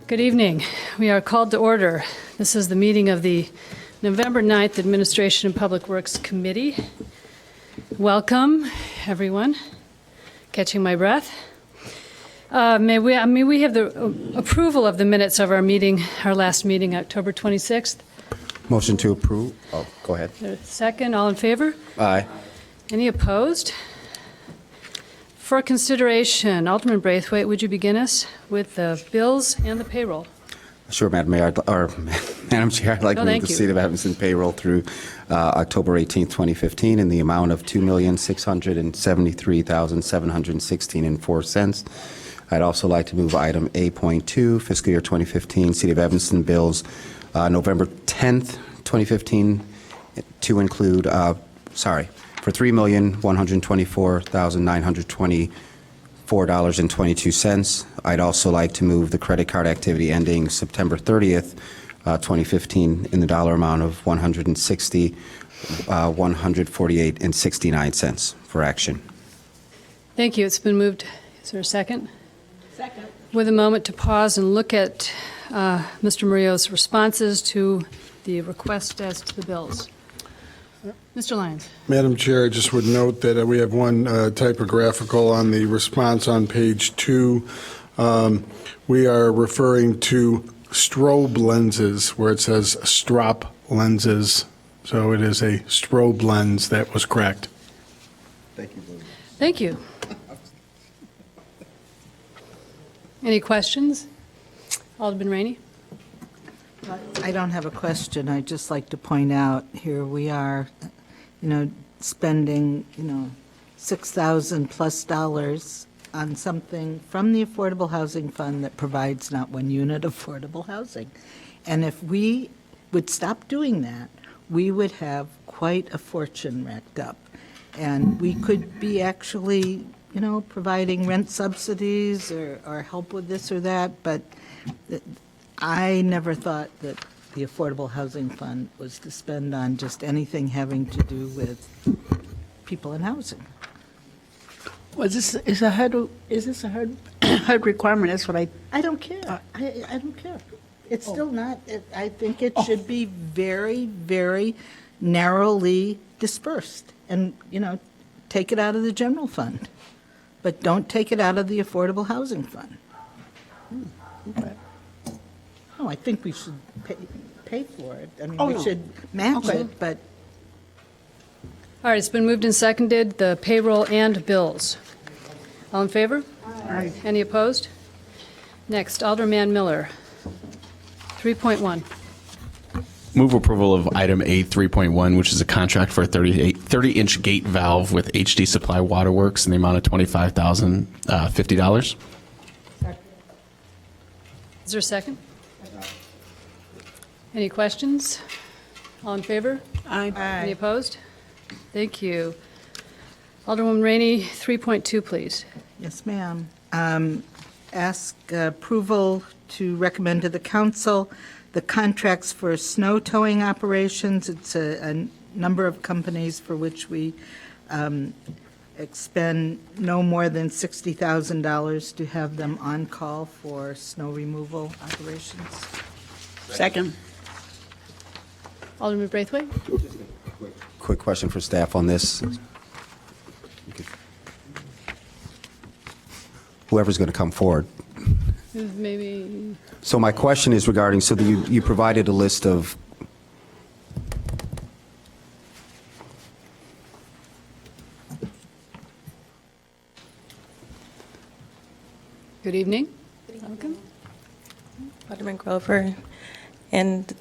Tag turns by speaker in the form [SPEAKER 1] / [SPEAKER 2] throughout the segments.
[SPEAKER 1] Good evening. We are called to order. This is the meeting of the November 9th Administration and Public Works Committee. Welcome, everyone. Catching my breath. May we have the approval of the minutes of our meeting, our last meeting, October 26th?
[SPEAKER 2] Motion to approve. Oh, go ahead.
[SPEAKER 1] Second, all in favor?
[SPEAKER 2] Aye.
[SPEAKER 1] Any opposed? For consideration, Alderman Braithwaite, would you begin us with the bills and the payroll?
[SPEAKER 2] Sure, Madam Mayor, or Madam Chair, I'd like to move
[SPEAKER 1] thank
[SPEAKER 2] the
[SPEAKER 1] you.
[SPEAKER 2] City of Evanston payroll through October 18th, 2015 in the amount of $2,673,716.04. I'd also like to move item 8.2, fiscal year 2015, City of Evanston bills, November 10th, 2015, to include, for $3,124,924.22. I'd also like to move the credit card activity ending September 30th, 2015, in the dollar amount of $148.69 for action.
[SPEAKER 1] Thank you. It's been moved. Is there a second?
[SPEAKER 3] Second.
[SPEAKER 1] With a moment to pause and look at Mr. Murillo's responses to the request as to the bills. Mr. Lyons.
[SPEAKER 4] Madam Chair, I just would note that we have one typographical on the response on page 2. We are referring to strobe lenses where it says strop lenses. So it is a strobe lens that was correct.
[SPEAKER 2] Thank you.
[SPEAKER 1] Thank you. Any questions? Alderman Rainey?
[SPEAKER 3] I don't have a question. I'd just like to point out, here we are, spending, $6,000+ on something from the Affordable Housing Fund that provides not one unit of affordable housing. And if we would stop doing that, we would have quite a fortune racked up. And we could be actually, providing rent subsidies or help with this or that, but I never thought that the Affordable Housing Fund was to spend on just anything having to do with people in housing.
[SPEAKER 5] Was this is this a HUD requirement? That's what
[SPEAKER 3] I don't care. I don't care. It's still not. I think it should be very, very narrowly dispersed, and take it out of the general fund, but don't take it out of the Affordable Housing Fund.
[SPEAKER 5] Okay.
[SPEAKER 3] Oh, I think we should pay for it. I mean,
[SPEAKER 5] Oh,
[SPEAKER 3] we
[SPEAKER 5] no.
[SPEAKER 3] should match
[SPEAKER 5] Okay.
[SPEAKER 3] it, but
[SPEAKER 1] All right, it's been moved and seconded, the payroll and bills. All in favor?
[SPEAKER 5] Aye.
[SPEAKER 1] Any opposed? Next, Alderman Miller, 3.1.
[SPEAKER 6] Move approval of item A 3.1, which is a contract for a 30-inch gate valve with HD Supply Waterworks in the amount of $25,050.
[SPEAKER 1] Is there a second? Any questions? All in favor?
[SPEAKER 5] Aye.
[SPEAKER 1] Any opposed? Thank you. Alderwoman Rainey, 3.2, please.
[SPEAKER 3] yes, ma'am. Ask approval to recommend to the council the contracts for snow towing operations. It's a number of companies for which we expend no more than $60,000 to have them on call for snow removal operations.
[SPEAKER 5] Second.
[SPEAKER 1] Alderman Braithwaite?
[SPEAKER 2] Quick question for staff on this. Whoever's going to come forward.
[SPEAKER 1] Maybe,
[SPEAKER 2] So my question is regarding, so you provided a list of,
[SPEAKER 1] good evening. Welcome.
[SPEAKER 7] Alderman Grover and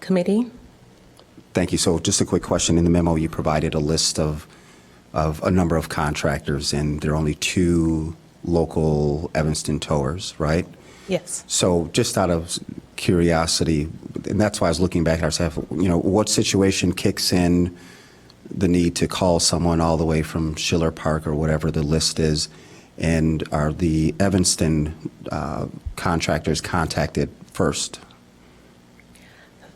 [SPEAKER 7] committee.
[SPEAKER 2] thank you. So just a quick question. In the memo, you provided a list of a number of contractors, and there are only 2 local Evanston towers, right?
[SPEAKER 7] Yes.
[SPEAKER 2] So just out of curiosity, and that's why I was looking back at ourselves, what situation kicks in the need to call someone all the way from Schiller Park or whatever the list is, and are the Evanston contractors contacted first?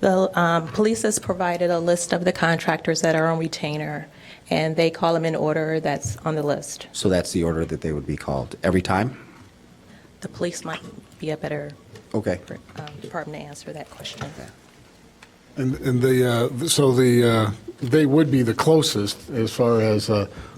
[SPEAKER 7] The police has provided a list of the contractors that are on retainer, and they call them in order that's on the list.
[SPEAKER 2] So that's the order that they would be called every time?
[SPEAKER 7] The police might be a better
[SPEAKER 2] Okay.
[SPEAKER 7] department to answer that question.
[SPEAKER 4] And they would be the closest as far as.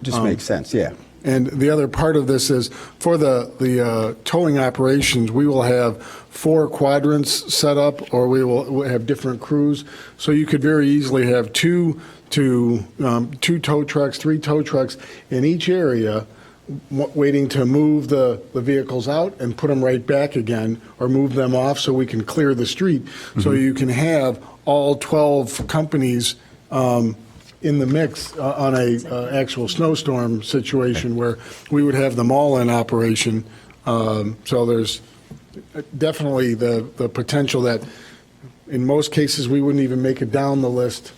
[SPEAKER 2] Just makes sense, yeah.
[SPEAKER 4] And the other part of this is, for the towing operations, we will have 4 quadrants set up, or we'll have different crews. So you could very easily have two tow trucks, 3 tow trucks in each area, waiting to move the vehicles out and put them right back again, or move them off so we can clear the street. So you can have all 12 companies in the mix on a actual snowstorm situation where we would have them all in operation. So there's definitely the potential that in most cases, we wouldn't even make it down the list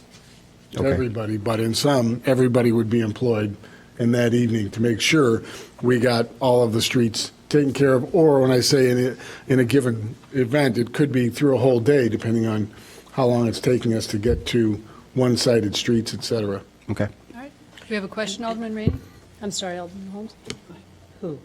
[SPEAKER 4] to
[SPEAKER 2] Okay.
[SPEAKER 4] everybody, but in some, everybody would be employed in that evening to make sure we got all of the streets taken care of. Or when I say in a given event, it could be through a whole day, depending on how long it's taking us to get to one-sided streets, et cetera.
[SPEAKER 2] Okay.
[SPEAKER 1] All right. We have a question, Alderman Rainey? I'm sorry, Alderman Holmes?
[SPEAKER 3] Who?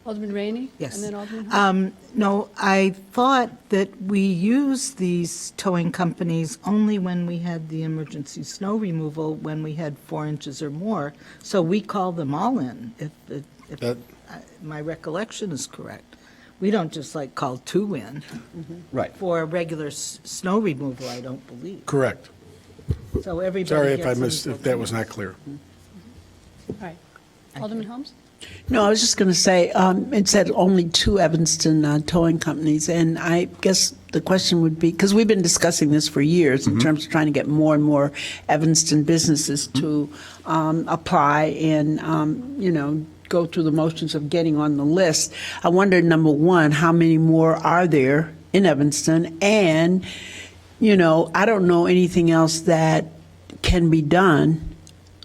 [SPEAKER 1] Alderman Rainey?
[SPEAKER 3] Yes.
[SPEAKER 1] And then Alderman Holmes?
[SPEAKER 3] No, I thought that we used these towing companies only when we had the emergency snow removal, when we had 4 inches or more. So we call them all in, if
[SPEAKER 4] That-
[SPEAKER 3] my recollection is correct. We don't just like call 2 in
[SPEAKER 2] Right.
[SPEAKER 3] for regular snow removal, I don't believe.
[SPEAKER 4] Correct.
[SPEAKER 3] So everybody
[SPEAKER 4] Sorry if I
[SPEAKER 3] gets
[SPEAKER 4] missed,
[SPEAKER 3] in.
[SPEAKER 4] if that was not clear.
[SPEAKER 1] All right. Alderman Holmes?
[SPEAKER 5] No, I was just going to say, it said only 2 Evanston towing companies, and I guess the question would be, because we've been discussing this for years in terms of trying to get more and more Evanston businesses to apply and, go through the motions of getting on the list. I wonder, number one, how many more are there in Evanston? And, I don't know anything else that can be done,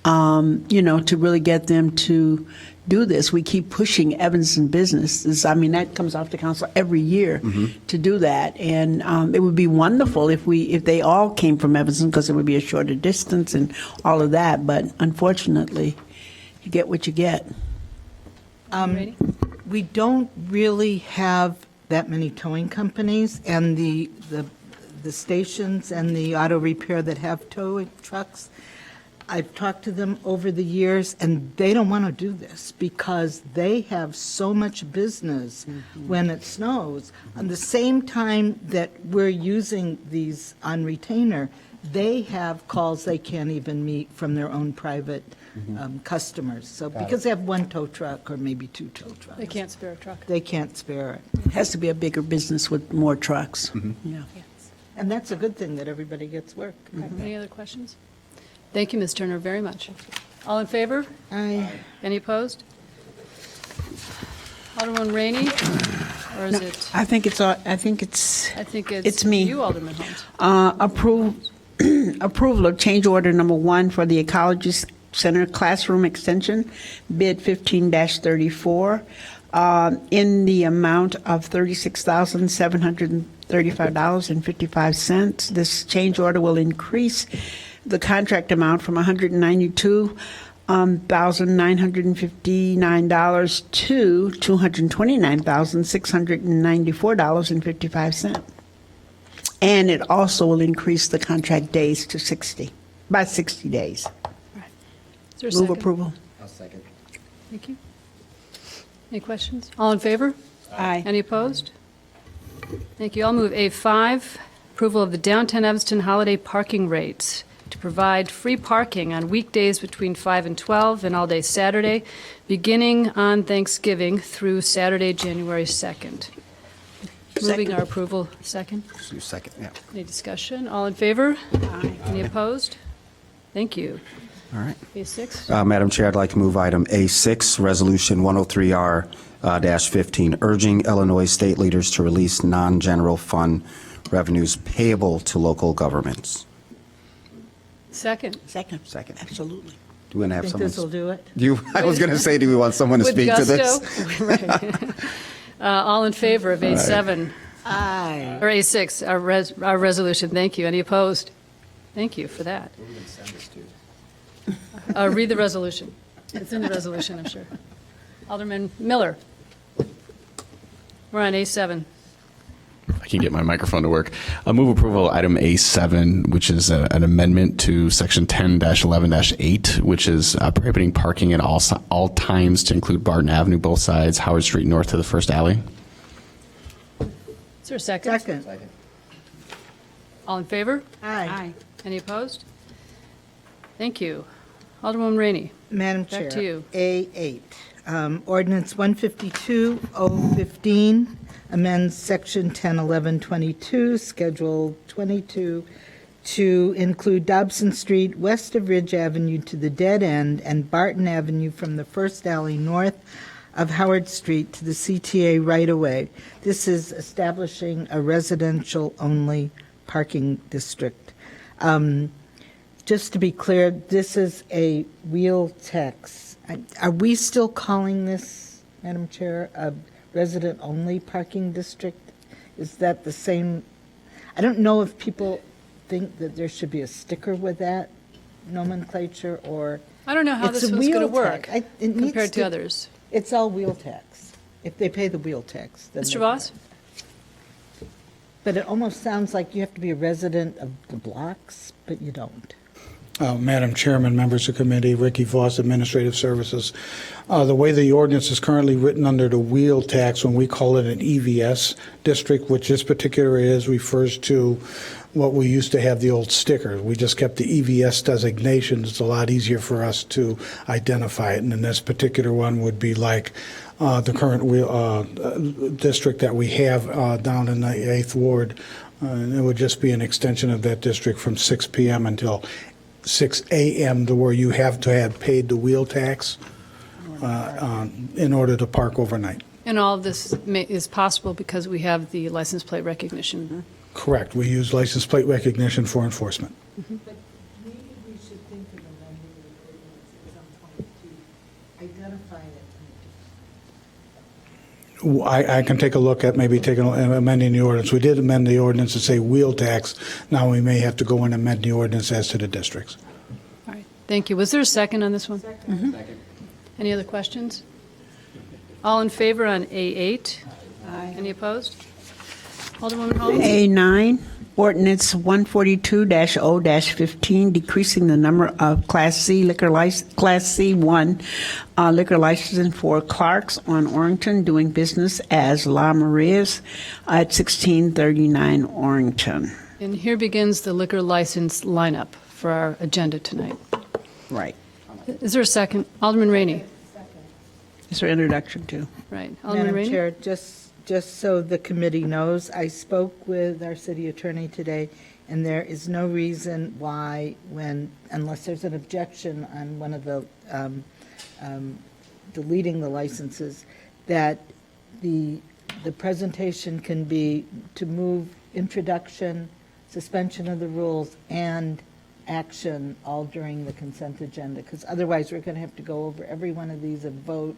[SPEAKER 5] to really get them to do this. We keep pushing Evanston businesses. I mean, that comes off the council every year to do that. And it would be wonderful if they all came from Evanston, because it would be a shorter distance and all of that. But unfortunately, you get what you get.
[SPEAKER 1] Rainey?
[SPEAKER 3] We don't really have that many towing companies, and the stations and the auto repair that have towing trucks, I've talked to them over the years, and they don't want to do this because they have so much business when it snows. At the same time that we're using these on retainer, they have calls they can't even meet from their own private customers. So because they have 1 tow truck or maybe 2 tow trucks.
[SPEAKER 1] They can't spare a truck.
[SPEAKER 3] They can't spare it.
[SPEAKER 5] It has to be a bigger business with more trucks. Yeah.
[SPEAKER 3] And that's a good thing that everybody gets work.
[SPEAKER 1] All right, any other questions? Thank you, Ms. Turner, very much. All in favor? Any opposed? Alderman Rainey? Or is it,
[SPEAKER 5] I think it's
[SPEAKER 1] I think it's
[SPEAKER 5] me.
[SPEAKER 1] you, Alderman Holmes.
[SPEAKER 5] Approval of change order number 1 for the Ecology Center Classroom Extension, bid 15-34, in the amount of $36,735.55. This change order will increase the contract amount from $192,959 to $229,694.55. And it also will increase the contract days to 60, by 60 days.
[SPEAKER 1] Is there a
[SPEAKER 5] Move
[SPEAKER 1] second?
[SPEAKER 5] approval.
[SPEAKER 1] Thank you. Any questions? All in favor?
[SPEAKER 5] Aye.
[SPEAKER 1] Any opposed? Thank you. I'll move A5, approval of the downtown Evanston holiday parking rates to provide free parking on weekdays between 5 and 12 and all day Saturday, beginning on Thanksgiving through Saturday, January 2nd. Moving our approval. Second.
[SPEAKER 2] Second, yeah.
[SPEAKER 1] Any discussion? All in favor? Aye. Any opposed? Thank you.
[SPEAKER 2] All right.
[SPEAKER 1] A6.
[SPEAKER 2] Madam Chair, I'd like to move item A6, Resolution 103R-15, urging Illinois state leaders to release non-general fund revenues payable to local governments.
[SPEAKER 1] Second.
[SPEAKER 5] Second.
[SPEAKER 2] Second.
[SPEAKER 5] Absolutely.
[SPEAKER 2] Do we want to have
[SPEAKER 3] Think
[SPEAKER 2] someone?
[SPEAKER 3] this will do it?
[SPEAKER 2] I was going to say, do we want someone to
[SPEAKER 1] With
[SPEAKER 2] speak to
[SPEAKER 1] gusto.
[SPEAKER 2] this?
[SPEAKER 1] Right. All in favor of A7,
[SPEAKER 3] Aye.
[SPEAKER 1] or A6, our resolution? Thank you. Any opposed? Thank you for that. Read the resolution. It's in the resolution, I'm sure. Alderman Miller. We're on A7.
[SPEAKER 6] I can get my microphone to work. Move approval of item A7, which is an amendment to section 10-11-8, which is prohibiting parking at all times to include Barton Avenue, both sides, Howard Street north to the first alley.
[SPEAKER 1] Is there a second?
[SPEAKER 3] Second.
[SPEAKER 1] All in favor?
[SPEAKER 3] Aye.
[SPEAKER 1] Any opposed? Thank you. Alderwoman Rainey.
[SPEAKER 3] Madam Chair.
[SPEAKER 1] Back to you.
[SPEAKER 3] A8, ordinance 152-015 amends section 101122, schedule 22, to include Dobson Street west of Ridge Avenue to the dead end and Barton Avenue from the first alley north of Howard Street to the CTA right-of-way. This is establishing a residential-only parking district. Just to be clear, this is a wheel tax. Are we still calling this, Madam Chair, a resident-only parking district? Is that the same? I don't know if people think that there should be a sticker with that nomenclature, or
[SPEAKER 1] I don't know how
[SPEAKER 3] it's
[SPEAKER 1] this
[SPEAKER 3] a
[SPEAKER 1] one's going to
[SPEAKER 3] wheel
[SPEAKER 1] work
[SPEAKER 3] tax. It needs
[SPEAKER 1] compared to others.
[SPEAKER 3] It's all wheel tax. If they pay the wheel tax, then
[SPEAKER 1] Mr.
[SPEAKER 3] they-
[SPEAKER 1] Voss?
[SPEAKER 3] But it almost sounds like you have to be a resident of the blocks, but you don't.
[SPEAKER 8] Madam Chairman, members of the committee, Ricky Voss, Administrative Services. The way the ordinance is currently written under the wheel tax, when we call it an EVS district, which this particular is, refers to what we used to have, the old sticker. We just kept the EVS designation. It's a lot easier for us to identify it. And then this particular one would be like the current district that we have down in the 8th Ward. And it would just be an extension of that district from 6 p.m. until 6 a.m. to where you have to have paid the wheel tax in order to park overnight.
[SPEAKER 1] And all of this is possible because we have the license plate recognition.
[SPEAKER 8] Correct. We use license plate recognition for enforcement.
[SPEAKER 3] But maybe we should think of amending the ordinance at some point to identify it.
[SPEAKER 8] I can take a look at maybe amending the ordinance. We did amend the ordinance to say wheel tax. Now we may have to go and amend the ordinance as to the districts.
[SPEAKER 1] All right, thank you. Was there a second on this one? Second. Any other questions? All in favor on A8? Aye. Any opposed? Alderwoman Holmes?
[SPEAKER 5] A9, ordinance 142-0-15, decreasing the number of Class C1 liquor licenses for Clark's on Orrington, doing business as La Maria's at 1639 Orrington.
[SPEAKER 1] And here begins the liquor license lineup for our agenda tonight.
[SPEAKER 5] Right.
[SPEAKER 1] Is there a second? Alderman Rainey?
[SPEAKER 5] Is there introduction too?
[SPEAKER 1] Right. Alderman
[SPEAKER 3] Madam
[SPEAKER 1] Rainey?
[SPEAKER 3] Chair, just so the committee knows, I spoke with our city attorney today, and there is no reason why unless there's an objection on one of the deleting the licenses, that the presentation can be to move introduction, suspension of the rules, and action all during the consent agenda, because otherwise we're going to have to go over every one of these and vote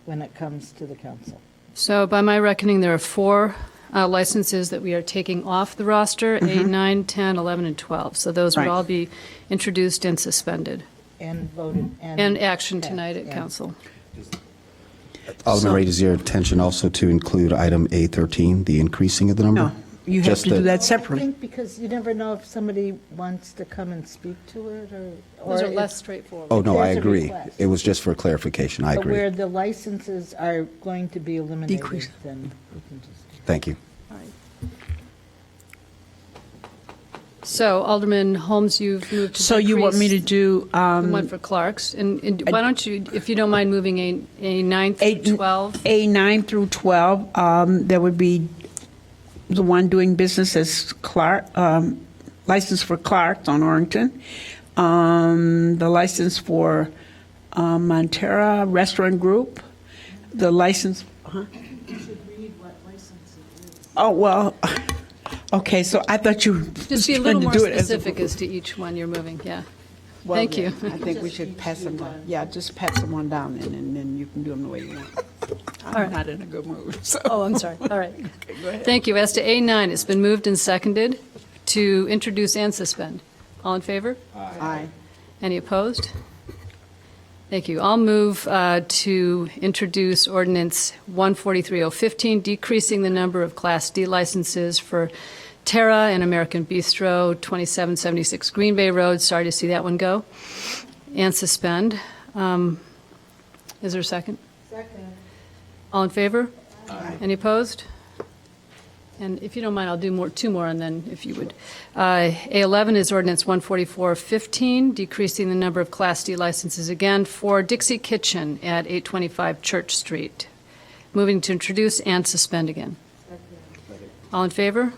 [SPEAKER 3] when it comes to the council.
[SPEAKER 1] So by my reckoning, there are 4 licenses that we are taking off the roster, A9, 10, 11, and 12. So those would
[SPEAKER 5] Right.
[SPEAKER 1] all be introduced and suspended.
[SPEAKER 3] And voted.
[SPEAKER 1] And action tonight at
[SPEAKER 3] Yeah.
[SPEAKER 1] council.
[SPEAKER 2] Alderman Rainey, is your intention also to include item A13, the increasing of the number?
[SPEAKER 5] No, you have
[SPEAKER 2] Just
[SPEAKER 5] to do
[SPEAKER 2] the-
[SPEAKER 5] that
[SPEAKER 3] I
[SPEAKER 5] separately.
[SPEAKER 3] think because you never know if somebody wants to come and speak to it, or
[SPEAKER 1] Those are
[SPEAKER 3] it's-
[SPEAKER 1] less straightforward.
[SPEAKER 2] Oh, no, I
[SPEAKER 3] There's a
[SPEAKER 2] agree.
[SPEAKER 3] request.
[SPEAKER 2] It was just for clarification. I
[SPEAKER 3] But where
[SPEAKER 2] agree.
[SPEAKER 3] the licenses are going to be eliminated,
[SPEAKER 5] Decrease.
[SPEAKER 3] then we can just.
[SPEAKER 2] Thank you.
[SPEAKER 1] All right. So Alderman Holmes, you've moved to
[SPEAKER 5] So you want me to
[SPEAKER 1] decrease
[SPEAKER 5] do
[SPEAKER 1] the one for Clark's. And why don't you, if you don't mind, moving a 9 through 12?
[SPEAKER 5] A9 through 12, there would be the one doing business as Clark, license for Clark's on Orrington, the license for Montera Restaurant Group, the license. You should read what license it is. Oh, well, okay, so I thought you were
[SPEAKER 1] Just be a
[SPEAKER 5] trying
[SPEAKER 1] little
[SPEAKER 5] to
[SPEAKER 1] more
[SPEAKER 5] do it as a
[SPEAKER 1] specific as to each one you're moving, yeah.
[SPEAKER 5] Well,
[SPEAKER 1] Thank
[SPEAKER 5] yeah,
[SPEAKER 1] you.
[SPEAKER 5] I think we should pass them down. Yeah, just pass them on down, and then you can do them the way you want. I'm not in a good mood, so.
[SPEAKER 1] Oh, I'm sorry. All right.
[SPEAKER 5] Go ahead.
[SPEAKER 1] Thank you. As to A9, it's been moved and seconded to introduce and suspend. All in favor?
[SPEAKER 5] Aye.
[SPEAKER 1] Any opposed? Thank you. I'll move to introduce ordinance 143-015, decreasing the number of Class D licenses for Terra and American Bistro, 2776 Green Bay Road. Sorry to see that one go. And suspend. Is there a second? Second. All in favor? Aye. Any opposed? And if you don't mind, I'll do two more, and then if you would. A11 is ordinance 144-15, decreasing the number of Class D licenses again for Dixie Kitchen at 825 Church Street. Moving to introduce and suspend again. All in favor?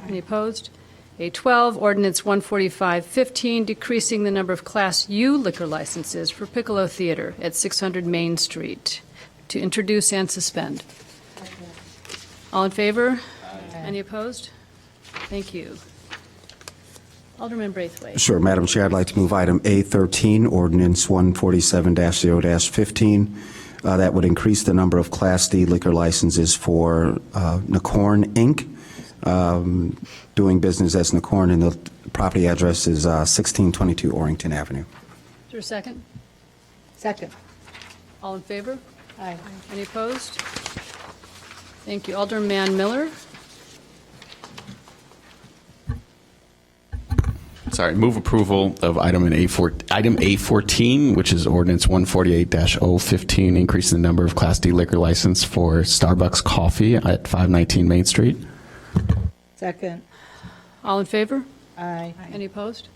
[SPEAKER 1] Any opposed? A12, ordinance 145-15, decreasing the number of Class U liquor licenses for Piccolo Theater at 600 Main Street. To introduce and suspend. All in favor? Any opposed? Thank you. Alderman Braithwaite.
[SPEAKER 2] Sure, Madam Chair, I'd like to move item A13, ordinance 147-0-15. That would increase the number of Class D liquor licenses for Nacorn Inc., doing business as Nacorn, and the property address is 1622 Orrington Avenue.
[SPEAKER 1] Is there a second?
[SPEAKER 3] Second.
[SPEAKER 1] All in favor?
[SPEAKER 3] Aye.
[SPEAKER 1] Any opposed? Thank you. Alderman Miller.
[SPEAKER 6] Sorry, move approval of item A14, which is ordinance 148-015, increasing the number of Class D liquor license for Starbucks Coffee at 519 Main Street.
[SPEAKER 3] Second.
[SPEAKER 1] All in favor?
[SPEAKER 3] Aye.
[SPEAKER 1] Any opposed?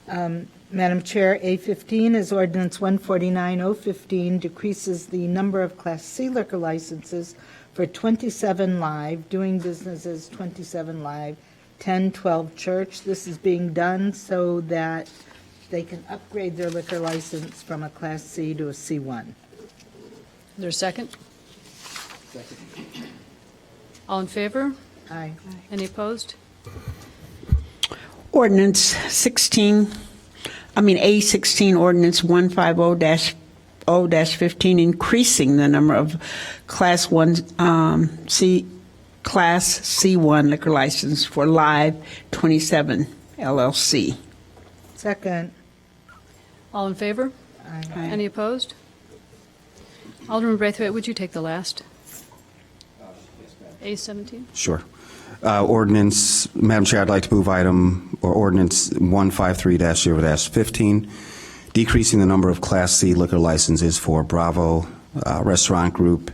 [SPEAKER 3] Madam Chair, A15 is ordinance 149-015, decreases the number of Class C liquor licenses for 27 Live, doing business as 27 Live, 1012 Church. This is being done so that they can upgrade their liquor license from a Class C to a C1.
[SPEAKER 1] Is there a second? All in favor?
[SPEAKER 3] Aye.
[SPEAKER 1] Any opposed?
[SPEAKER 5] Ordinance A16, ordinance 150-0-15, increasing the number of Class C1 liquor license for Live 27 LLC.
[SPEAKER 3] Second.
[SPEAKER 1] All in favor?
[SPEAKER 3] Aye.
[SPEAKER 1] Any opposed? Alderman Braithwaite, would you take the last? A17?
[SPEAKER 2] Sure. Ordinance, Madam Chair, I'd like to move ordinance 153-0-15, decreasing the number of Class C liquor licenses for Bravo Restaurant Group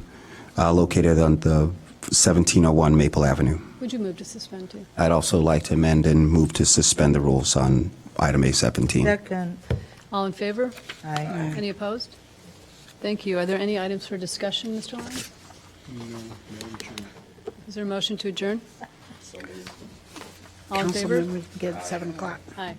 [SPEAKER 2] located on the 1701 Maple Avenue.
[SPEAKER 1] Would you move to suspend too?
[SPEAKER 2] I'd also like to amend and move to suspend the rules on item A17.
[SPEAKER 3] Second.
[SPEAKER 1] All in favor?
[SPEAKER 3] Aye.
[SPEAKER 1] Any opposed? Thank you. Are there any items for discussion, Mr. Lawrence?
[SPEAKER 4] No, Madam Chair.
[SPEAKER 1] Is there a motion to adjourn? All in favor?
[SPEAKER 5] Councilman, we can get at 7 o'clock.
[SPEAKER 1] Aye.